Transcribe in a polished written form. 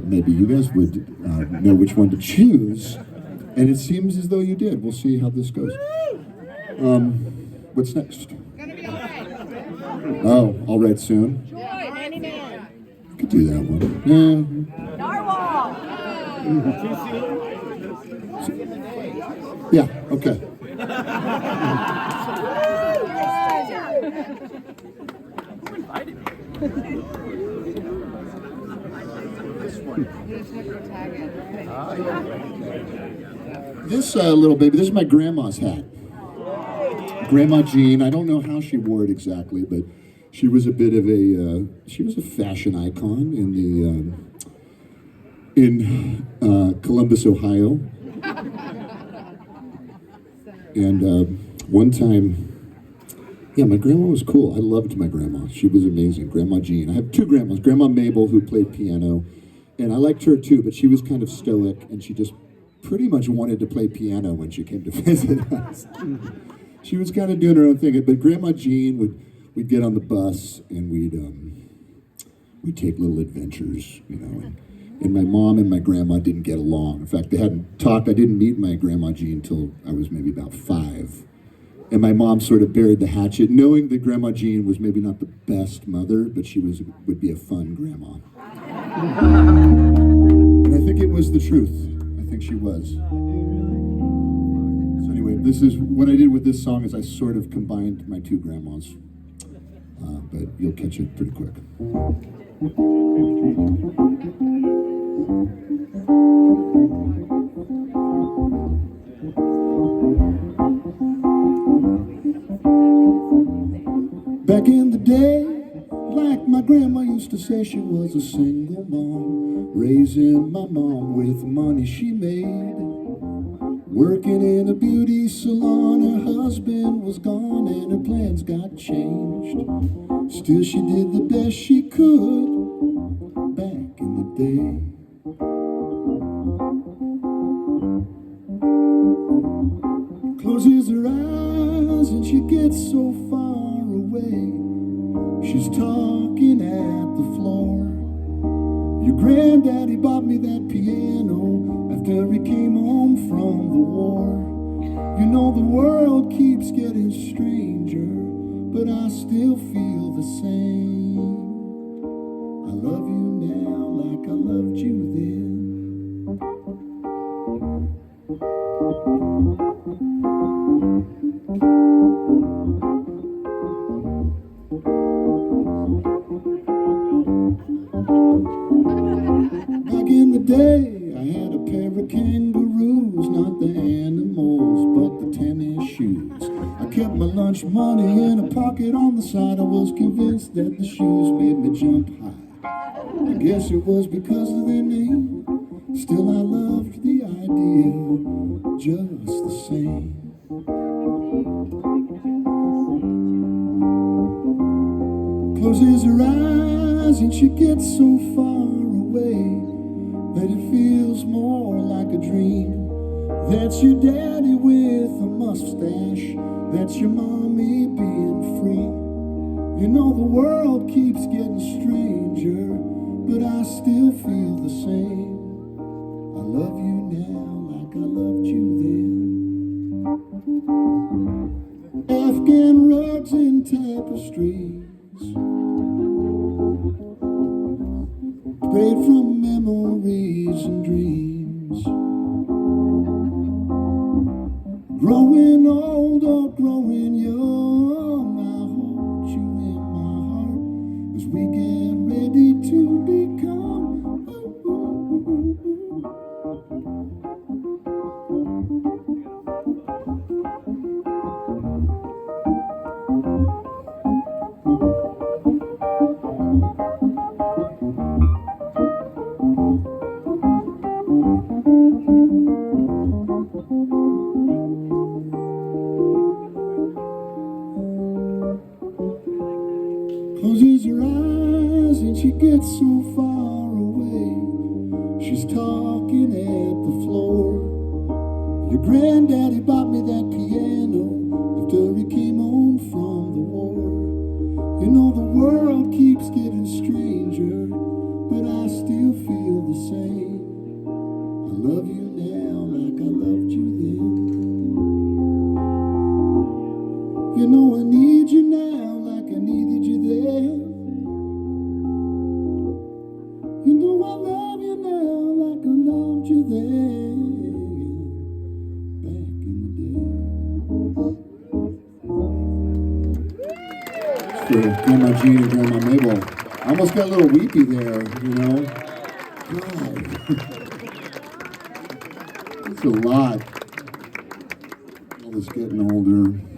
maybe you guys would know which one to choose. And it seems as though you did. We'll see how this goes. What's next? Gonna be all right. Oh, all right soon. Joy, Nanny Man. Could do that one. Narwhal. Yeah, okay. This little baby, this is my grandma's hat. Grandma Jean, I don't know how she wore it exactly, but she was a bit of a, she was a fashion icon in Columbus, Ohio. And one time, yeah, my grandma was cool. I loved my grandma. She was amazing. Grandma Jean. I have two grandmas. Grandma Mabel, who played piano, and I liked her too, but she was kind of stoic, and she just pretty much wanted to play piano when she came to visit us. She was kind of doing her own thing, but Grandma Jean we'd get on the bus and we'd take little adventures, you know. And my mom and my grandma didn't get along. In fact, they hadn't talked. I didn't meet my Grandma Jean until I was maybe about 5. And my mom sort of buried the hatchet, knowing that Grandma Jean was maybe not the best mother, but she would be a fun grandma. And I think it was the truth. I think she was. So anyway, this is what I did with this song is I sort of combined my two grandmas. But you'll catch it pretty quick. Back in the day, like my grandma used to say, she was a single mom, raising my mom with money she made. Working in a beauty salon, her husband was gone and her plans got changed. Still she did the best she could back in the day. Closes her eyes and she gets so far away. She's talking at the floor. Your granddaddy bought me that piano after he came home from the war. You know the world keeps getting stranger, but I still feel the same. I love you now like I loved you then. Back in the day, I had a pair of kangaroos, not the animals, but the tennis shoes. I kept my lunch money in a pocket on the side. I was convinced that the shoes made me jump high. I guess it was because of their name. Still I loved the idea just the same. Closes her eyes and she gets so far away that it feels more like a dream. That's your daddy with a mustache. That's your mommy being free. You know the world keeps getting stranger, but I still feel the same. I love you now like I loved you then. Afghan rugs and tapestries, sprayed from memories and dreams. Growing old or growing young, I hold you in my heart as we get ready to become. Closes her eyes and she gets so far away. She's talking at the floor. Your granddaddy bought me that piano after he came home from the war. You know the world keeps getting stranger, but I still feel the same. love you now like I loved you then. You know I need you now like I needed you then. You know I love you now like I loved you then. Back in the day. For Grandma Jean and Grandma Mabel. I almost got a little weepy there, you know. God. It's a lot. All this getting older.